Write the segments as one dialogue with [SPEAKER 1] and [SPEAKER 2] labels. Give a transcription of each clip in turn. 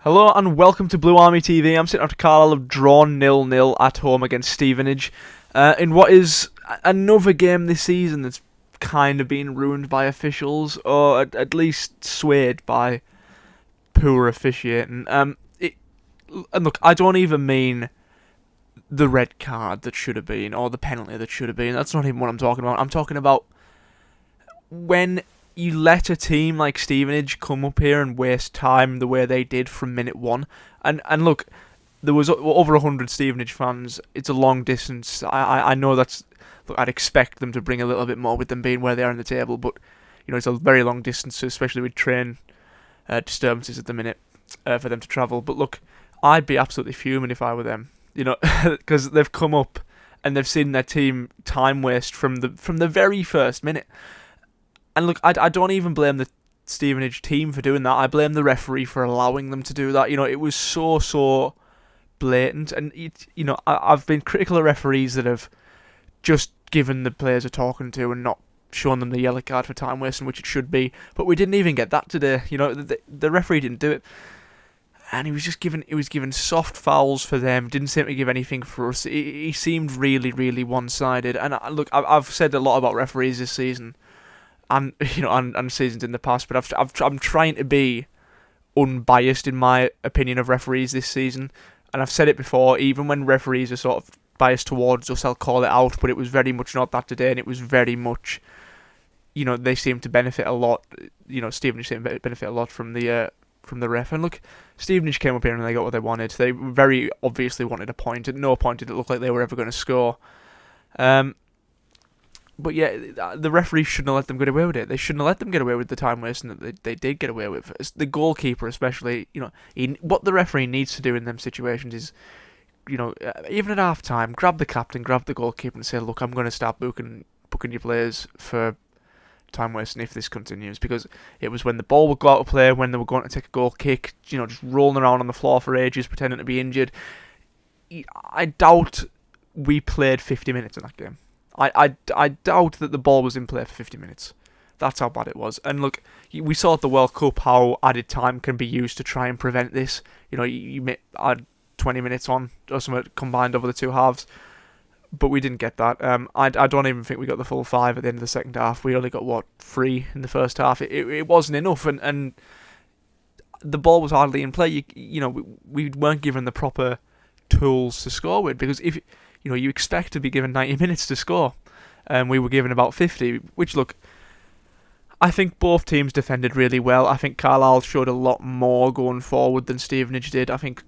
[SPEAKER 1] Hello and welcome to Blue Army TV. I'm sitting after Carlisle have drawn 0-0 at home against Stevenage in what is another game this season that's kind of been ruined by officials, or at least swayed by poor officiating. And look, I don't even mean the red card that should have been, or the penalty that should have been. That's not even what I'm talking about. I'm talking about when you let a team like Stevenage come up here and waste time the way they did from minute one. And look, there was over 100 Stevenage fans. It's a long distance. I know that's... Look, I'd expect them to bring a little bit more with them being where they are in the table, but it's a very long distance, especially with train disturbances at the minute for them to travel. But look, I'd be absolutely fuming if I were them, because they've come up and they've seen their team time waste from the very first minute. And look, I don't even blame the Stevenage team for doing that. I blame the referee for allowing them to do that. It was so blatant. And, I've been critical of referees that have just given the players a talking to and not shown them the yellow card for time wasting, which it should be. But we didn't even get that today. The referee didn't do it. And he was given soft fouls for them. Didn't seem to give anything for us. He seemed really one-sided. And look, I've said a lot about referees this season. And and seasons in the past, but I'm trying to be unbiased in my opinion of referees this season, and I've said it before. Even when referees are sort of biased towards us, I'll call it out. But it was very much not that today, and it was very much, they seem to benefit a lot. Stevenage seem to benefit a lot from the ref. And look, Stevenage came up here and they got what they wanted. They very obviously wanted a point. At no point did it look like they were ever going to score. But yeah, the referees shouldn't have let them get away with it. They shouldn't have let them get away with the time wasting that they did get away with. The goalkeeper especially, what the referee needs to do in them situations is, even at half time, grab the captain, grab the goalkeeper and say, look, I'm going to start booking your players for time wasting if this continues. Because it was when the ball would go out of play, when they were going to take a goal kick, just rolling around on the floor for ages, pretending to be injured. I doubt we played 50 minutes in that game. I doubt that the ball was in play for 50 minutes. That's how bad it was. And look, we saw at the World Cup how added time can be used to try and prevent this. You add 20 minutes on or something combined over the two halves, but we didn't get that. I don't even think we got the full 5 at the end of the second half. We only got 3 in the first half. It wasn't enough, and the ball was hardly in play. We weren't given the proper tools to score with, because if you expect to be given 90 minutes to score, and we were given about 50, which, look, I think both teams defended really well. I think Carlisle showed a lot more going forward than Stevenage did. I think,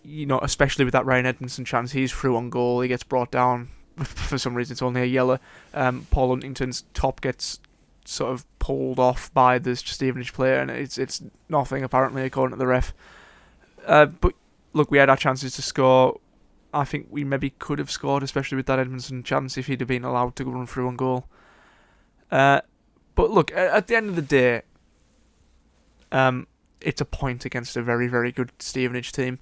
[SPEAKER 1] especially with that Ryan Edmondson chance, he's through on goal, he gets brought down. For some reason, it's only a yellow. Paul Huntington's top gets sort of pulled off by the Stevenage player, and it's nothing, apparently, according to the ref. But, look, we had our chances to score. I think we maybe could have scored, especially with that Edmondson chance, if he'd have been allowed to run through on goal. But look, at the end of the day, it's a point against a very good Stevenage team.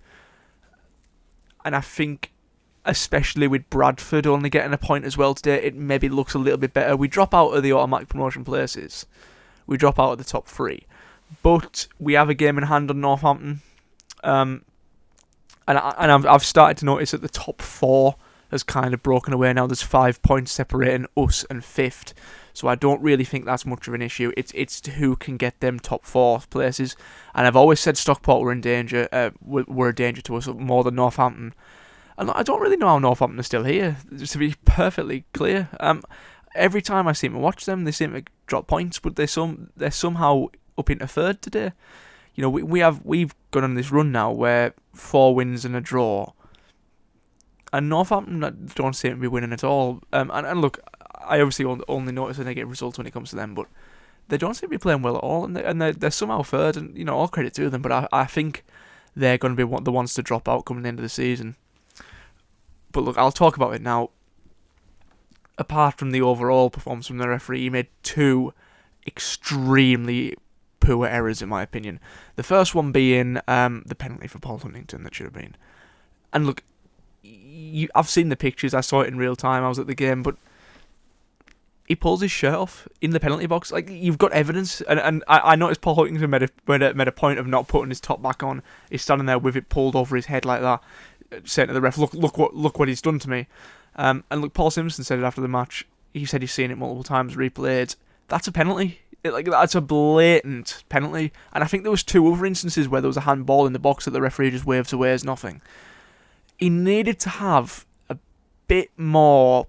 [SPEAKER 1] And I think, especially with Bradford only getting a point as well today, it maybe looks a little bit better. We drop out of the automatic promotion places. We drop out of the top 3. But we have a game in hand on Northampton. And I've started to notice that the top 4 has kind of broken away now. There's 5 points separating us and 5th. So I don't really think that's much of an issue. It's who can get them top 4 places. And I've always said Stockport were in danger. Were a danger to us more than Northampton. And I don't really know how Northampton are still here, just to be perfectly clear. Every time I seem to watch them, they seem to drop points, but they're somehow up into 3rd today. We've gone on this run now where 4 wins and a draw, and Northampton don't seem to be winning at all. And look, I obviously only notice the negative results when it comes to them, but they don't seem to be playing well at all, and they're somehow 3rd, and all credit to them. But I think they're going to be the ones to drop out coming the end of the season. But look, I'll talk about it now. Apart from the overall performance from the referee, he made 2 extremely poor errors, in my opinion. The first one being the penalty for Paul Huntington that should have been. And look, I've seen the pictures, I saw it in real time, I was at the game, but he pulls his shirt off in the penalty box. Like, you've got evidence, and I noticed Paul Hutchinson made a point of not putting his top back on. He's standing there with it pulled over his head like that, saying to the ref, look what he's done to me. And look, Paul Simpson said it after the match. He said he's seen it multiple times replayed. That's a penalty. That's a blatant penalty. And I think there was 2 other instances where there was a handball in the box that the referee just waves away as nothing. He needed to have a bit more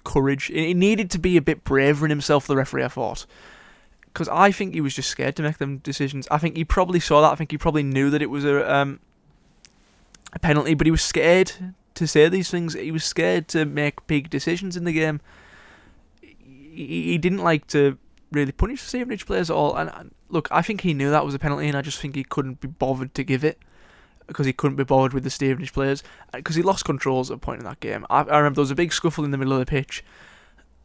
[SPEAKER 1] courage. He needed to be a bit braver in himself, the referee, I thought. Because I think he was just scared to make them decisions. I think he probably saw that. I think he probably knew that it was a penalty, but he was scared to say these things. He was scared to make big decisions in the game. He didn't like to really punish the Stevenage players at all. And look, I think he knew that was a penalty, and I just think he couldn't be bothered to give it. Because he couldn't be bothered with the Stevenage players. Because he lost controls at a point in that game. I remember there was a big scuffle in the middle of the pitch.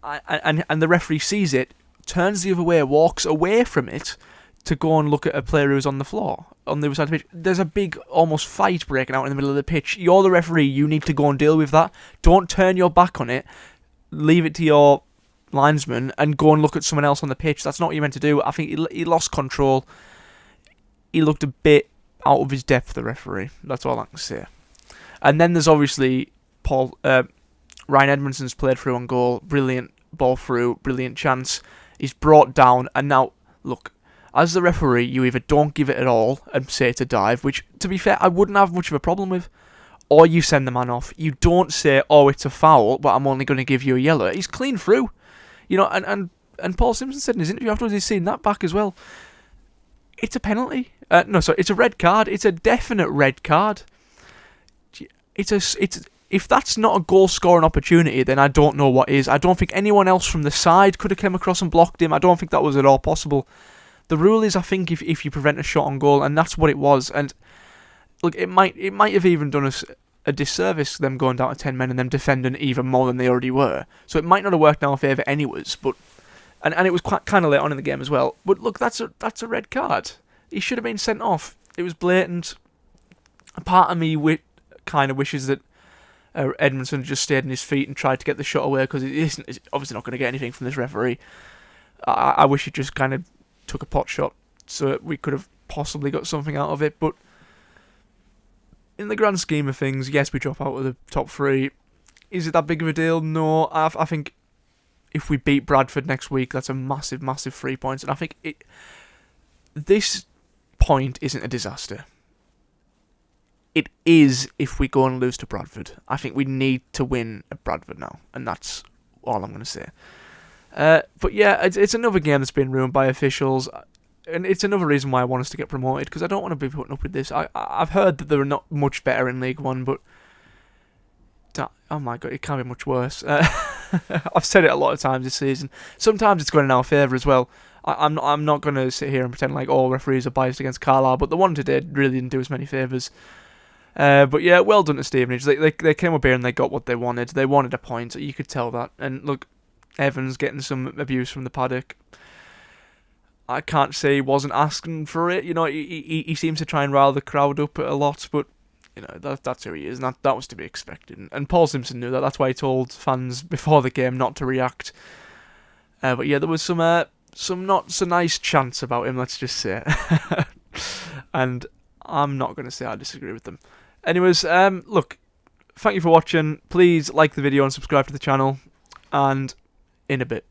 [SPEAKER 1] And the referee sees it, turns the other way, walks away from it to go and look at a player who's on the floor, on the other side of the pitch. There's a big, almost fight breaking out in the middle of the pitch. You're the referee, you need to go and deal with that. Don't turn your back on it. Leave it to your linesman and go and look at someone else on the pitch. That's not what you're meant to do. I think he lost control. He looked a bit out of his depth, the referee. That's all I can say. And then there's obviously Ryan Edmondson's played through on goal. Brilliant ball through, brilliant chance. He's brought down, and now, look, as the referee, you either don't give it at all and say it's a dive, which, to be fair, I wouldn't have much of a problem with, or you send the man off. You don't say, oh, it's a foul, but I'm only going to give you a yellow. He's clean through. You know, and Paul Simpson said in his interview afterwards he's seen that back as well. It's a penalty. It's a red card. It's a definite red card. If that's not a goal-scoring opportunity, then I don't know what is. I don't think anyone else from the side could have come across and blocked him. I don't think that was at all possible. The rule is, I think, if you prevent a shot on goal, and that's what it was. And look, it might have even done us a disservice, them going down to 10 men and them defending even more than they already were. So it might not have worked in our favour anyways, but and it was quite kind of late on in the game as well. But look, that's a red card. He should have been sent off. It was blatant. A part of me kind of wishes that Edmondson just stayed on his feet and tried to get the shot away, because it's obviously not going to get anything from this referee. I wish he just kind of took a pot shot so we could have possibly got something out of it. But in the grand scheme of things, yes, we drop out of the top 3. Is it that big of a deal? No. I think if we beat Bradford next week, that's a massive, massive 3 points. And I think this point isn't a disaster. It is if we go and lose to Bradford. I think we need to win at Bradford now, and that's all I'm going to say. But yeah, it's another game that's been ruined by officials, and it's another reason why I want us to get promoted, because I don't want to be putting up with this. I've heard that they're not much better in League One, but oh my god, it can't be much worse. I've said it a lot of times this season. Sometimes it's going in our favour as well. I'm not going to sit here and pretend like all referees are biased against Carlisle, but the one today really didn't do us many favours. But yeah, well done to Stevenage. They came up here and they got what they wanted. They wanted a point. You could tell that. And look, Evans getting some abuse from the paddock. I can't say he wasn't asking for it. You know, he seems to try and rile the crowd up a lot, but you know that's who he is, and that was to be expected. And Paul Simpson knew that. That's why he told fans before the game not to react. But yeah, there was some not so nice chants about him. Let's just say, and I'm not going to say I disagree with them. Anyways, look, thank you for watching. Please like the video and subscribe to the channel, and in a bit.